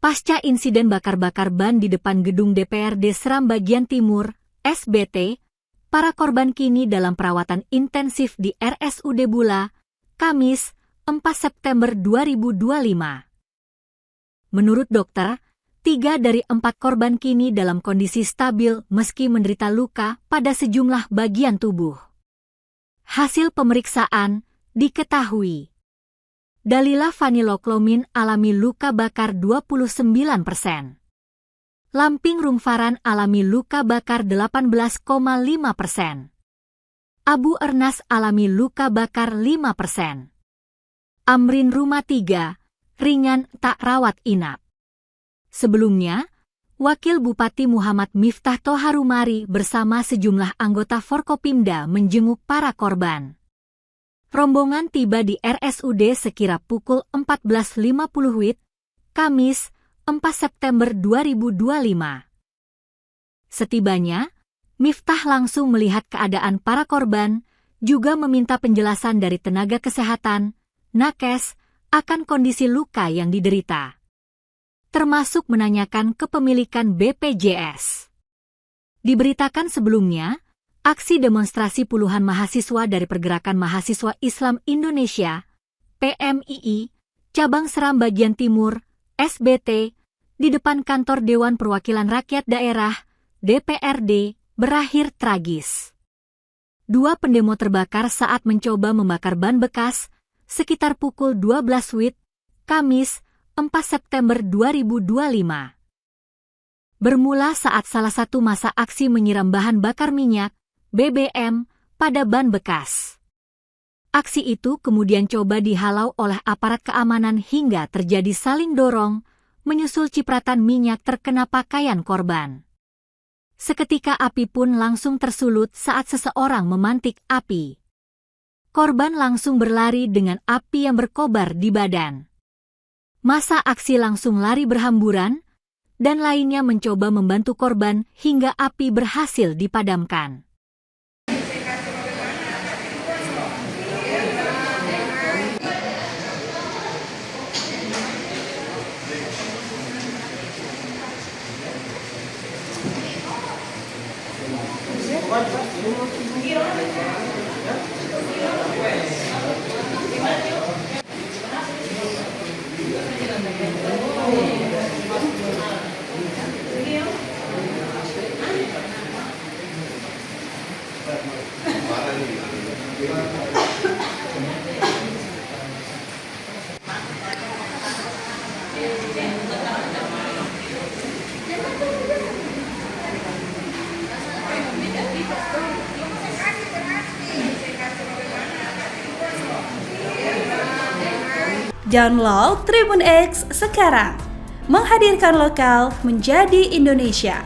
Pasca insiden bakar-bakar ban di depan gedung DPRD Seram Bagian Timur, SBT, para korban kini dalam perawatan intensif di RSUD Bula, Kamis, 4 September 2025. Menurut dokter, 3 dari 4 korban kini dalam kondisi stabil meski menderita luka pada sejumlah bagian tubuh. Hasil pemeriksaan diketahui. Dalila Vaniloklomin alami luka bakar 29%. Lamping Rungfaran alami luka bakar 18,5%. Abu Ernas alami luka bakar 5%. Amrin Rumah 3, ringan tak rawat inap. Sebelumnya, Wakil Bupati Muhammad Miftah Toharumari bersama sejumlah anggota Forkopimda menjenguk para korban. Rombongan tiba di RSUD sekira pukul 14.50 WIB, Kamis, 4 September 2025. Setibanya, Miftah langsung melihat keadaan para korban, juga meminta penjelasan dari tenaga kesehatan, nakes, akan kondisi luka yang diderita. Termasuk menanyakan kepemilikan BPJS. Diberitakan sebelumnya, aksi demonstrasi puluhan mahasiswa dari Pergerakan Mahasiswa Islam Indonesia, PMII, Cabang Seram Bagian Timur, SBT, di depan kantor Dewan Perwakilan Rakyat Daerah, DPRD, berakhir tragis. 2 pendemo terbakar saat mencoba membakar ban bekas, sekitar pukul 12 WIB, Kamis, 4 September 2025. Bermula saat salah satu masa aksi menyiram bahan bakar minyak, BBM, pada ban bekas. Aksi itu kemudian coba dihalau oleh aparat keamanan hingga terjadi saling dorong, menyusul cipratan minyak terkena pakaian korban. Seketika api pun langsung tersulut saat seseorang memantik api. Korban langsung berlari dengan api yang berkobar di badan. Masa aksi langsung lari berhamburan, dan lainnya mencoba membantu korban hingga api berhasil dipadamkan. Download Tribun X sekarang, menghadirkan lokal menjadi Indonesia.